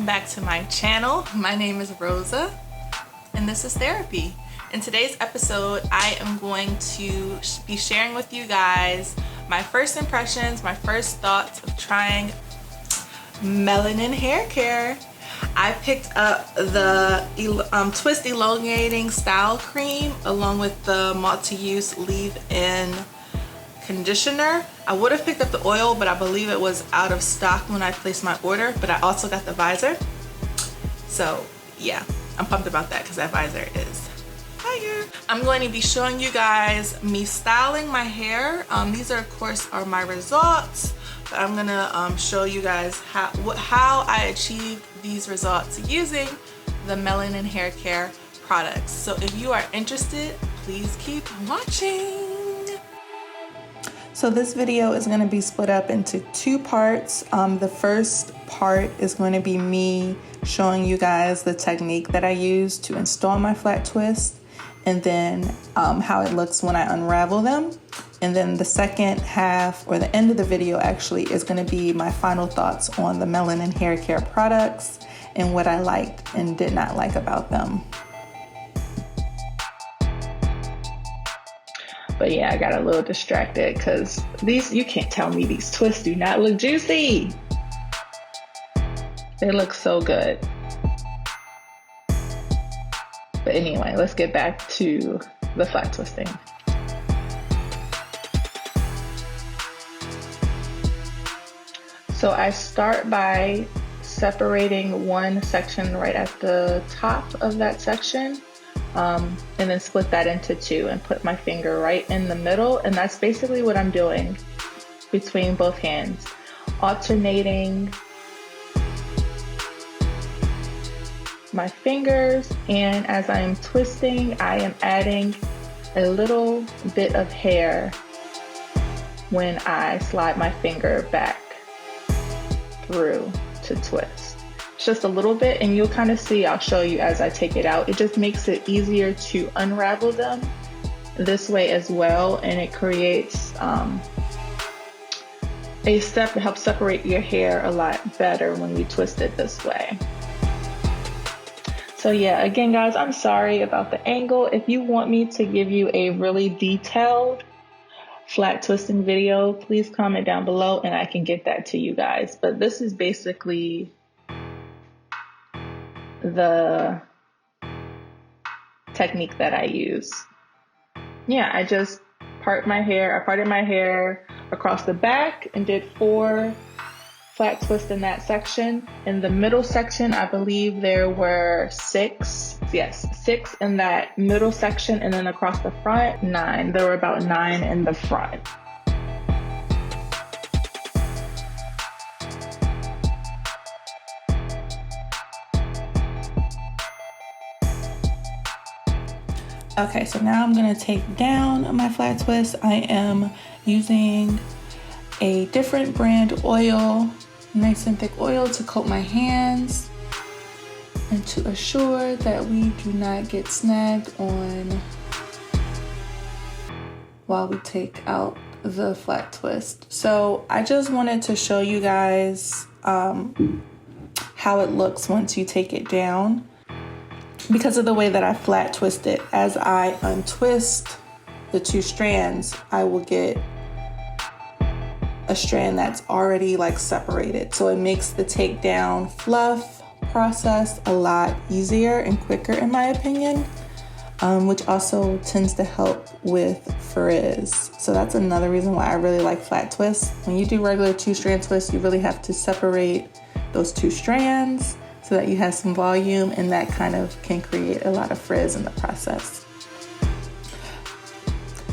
welcome back to my channel. My name is Rosa and this is Therapy. In today's episode, I am going to be sharing with you guys my first impressions, my first thoughts of trying Melanin Haircare. I picked up the Twist Elongating Style Cream along with the multi-use leave-in conditioner. I would have picked up the oil, but I believe it was out of stock when I placed my order, but I also got the visor. So yeah, I'm pumped about that because that visor is fire. I'm going to be showing you guys me styling my hair. These are, of course, are my results, but I'm gonna show you guys how I achieved these results using the Melanin Haircare products. So if you are interested, please keep watching. So this video is going to be split up into two parts. The first part is going to be me showing you guys the technique that I use to install my flat twist, and then how it looks when I unravel them. And then the second half, or the end of the video actually, is going to be my final thoughts on the Melanin Haircare products and what I liked and did not like about them. But yeah, I got a little distracted because you can't tell me these twists do not look juicy. They look so good. But anyway, let's get back to the flat twisting. So I start by separating one section right at the top of that section. And then split that into two and put my finger right in the middle. And that's basically what I'm doing between both hands, alternating my fingers. And as I am twisting, I am adding a little bit of hair when I slide my finger back through to twist. Just a little bit, and you'll kind of see, I'll show you as I take it out. It just makes it easier to unravel them this way as well, and it creates a step to help separate your hair a lot better when you twist it this way. So yeah, again guys, I'm sorry about the angle. If you want me to give you a really detailed flat twisting video, please comment down below and I can get that to you guys. But this is basically the technique that I use. Yeah, I just parted my hair across the back and did 4 flat twists in that section. In the middle section, I believe there were 6. Yes, 6 in that middle section, and then across the front, 9. There were about 9 in the front. Okay, so now I'm going to take down my flat twist. I am using a different brand oil, nice and thick oil, to coat my hands and to assure that we do not get snagged on while we take out the flat twist. So I just wanted to show you guys how it looks once you take it down. Because of the way that I flat twist it, as I untwist the 2 strands, I will get a strand that's already like separated. So it makes the takedown fluff process a lot easier and quicker in my opinion, which also tends to help with frizz. So that's another reason why I really like flat twists. When you do regular 2-strand twists, you really have to separate those 2 strands so that you have some volume, and that kind of can create a lot of frizz in the process.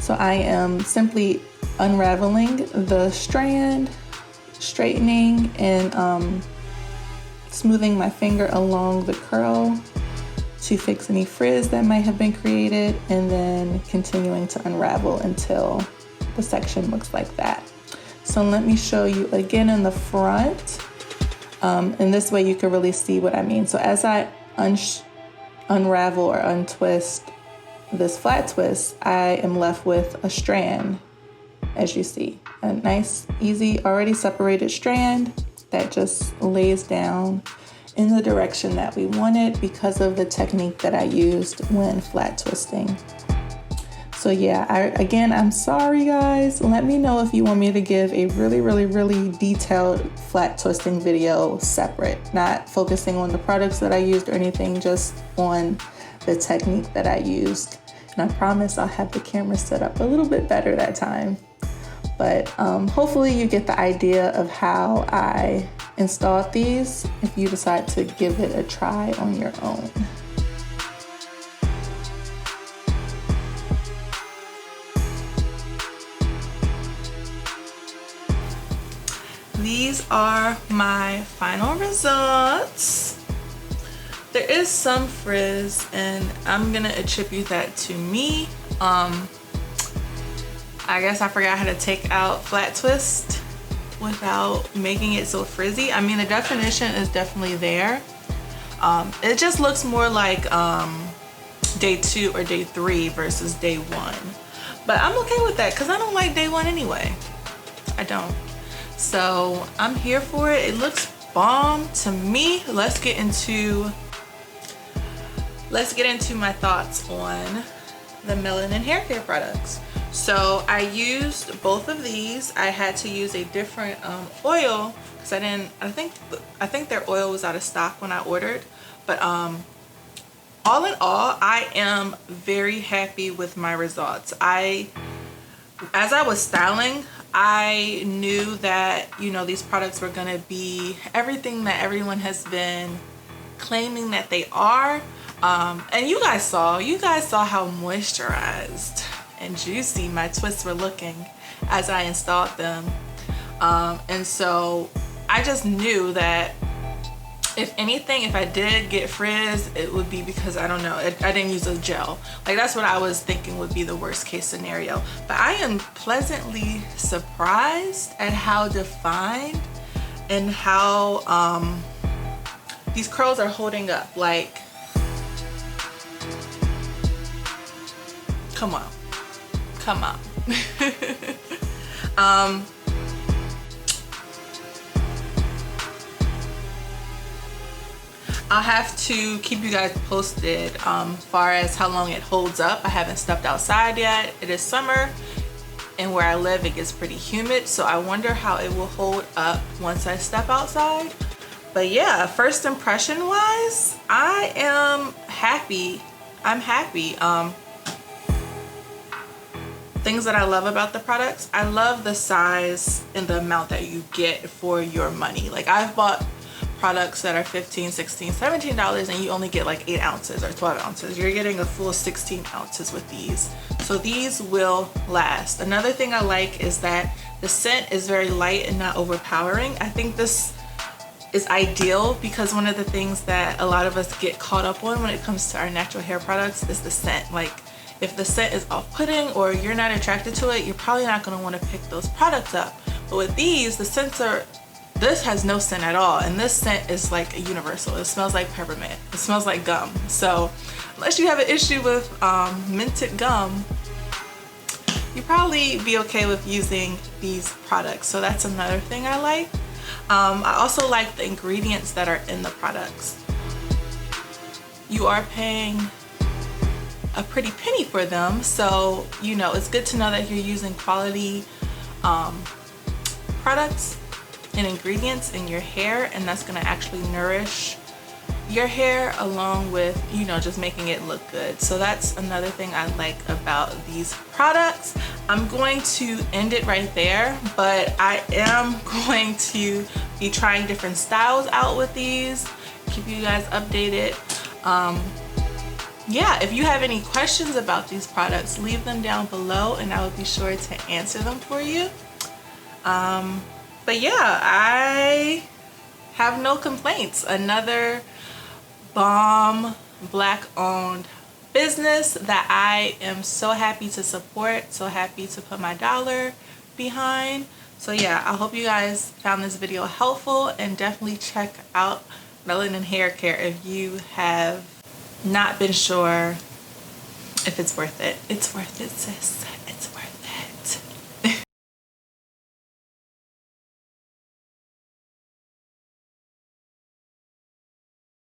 So I am simply unraveling the strand, straightening and smoothing my finger along the curl to fix any frizz that might have been created, and then continuing to unravel until the section looks like that. So let me show you again in the front. And this way you can really see what I mean. So as I unravel or untwist this flat twist, I am left with a strand, as you see. A nice, easy, already separated strand that just lays down in the direction that we wanted because of the technique that I used when flat twisting. So yeah, I'm sorry guys. Let me know if you want me to give a really detailed flat twisting video separate, not focusing on the products that I used or anything, just on the technique that I used. And I promise I'll have the camera set up a little bit better that time. But hopefully you get the idea of how I installed these if you decide to give it a try on your own. These are my final results. There is some frizz and I'm gonna attribute that to me. I guess I forgot how to take out flat twist without making it so frizzy. I mean, the definition is definitely there. It just looks more like day 2 or day 3 versus day 1. But I'm okay with that because I don't like day 1 anyway. I don't. So I'm here for it. It looks bomb to me. Let's get into my thoughts on the Melanin Haircare products. So I used both of these. I had to use a different oil because I think their oil was out of stock when I ordered. But all in all, I am very happy with my results. As I was styling, I knew that, you know, these products were gonna be everything that everyone has been claiming that they are. And you guys saw how moisturized and juicy my twists were looking as I installed them. And so I just knew that if anything, if I did get frizz, it would be because, I don't know, I didn't use a gel. Like, that's what I was thinking would be the worst case scenario. But I am pleasantly surprised at how defined and how these curls are holding up. Like, come on. I'll have to keep you guys posted far as how long it holds up. I haven't stepped outside yet. It is summer and where I live it gets pretty humid, so I wonder how it will hold up once I step outside. But yeah, first impression wise, I am happy. I'm happy. Things that I love about the products, I love the size and the amount that you get for your money. Like, I've bought products that are $15, $16, $17 and you only get like 8 ounces or 12 ounces. You're getting a full 16 ounces with these. So these will last. Another thing I like is that the scent is very light and not overpowering. I think this is ideal because one of the things that a lot of us get caught up on when it comes to our natural hair products is the scent. Like, if the scent is off-putting or you're not attracted to it, you're probably not going to want to pick those products up. But with these, the scents are, this has no scent at all, and this scent is like a universal. It smells like peppermint. It smells like gum. So unless you have an issue with minted gum, you probably be okay with using these products. So that's another thing I like. I also like the ingredients that are in the products. You are paying a pretty penny for them, so you know it's good to know that you're using quality products and ingredients in your hair, and that's going to actually nourish your hair along with, you know, just making it look good. So that's another thing I like about these products. I'm going to end it right there, but I am going to be trying different styles out with these, keep you guys updated. Yeah, if you have any questions about these products, leave them down below and I will be sure to answer them for you. But yeah, I have no complaints. Another bomb Black owned business that I am so happy to support, so happy to put my dollar behind. So yeah, I hope you guys found this video helpful, and definitely check out Melanin Haircare if you have not been sure if it's worth it. It's worth it, sis.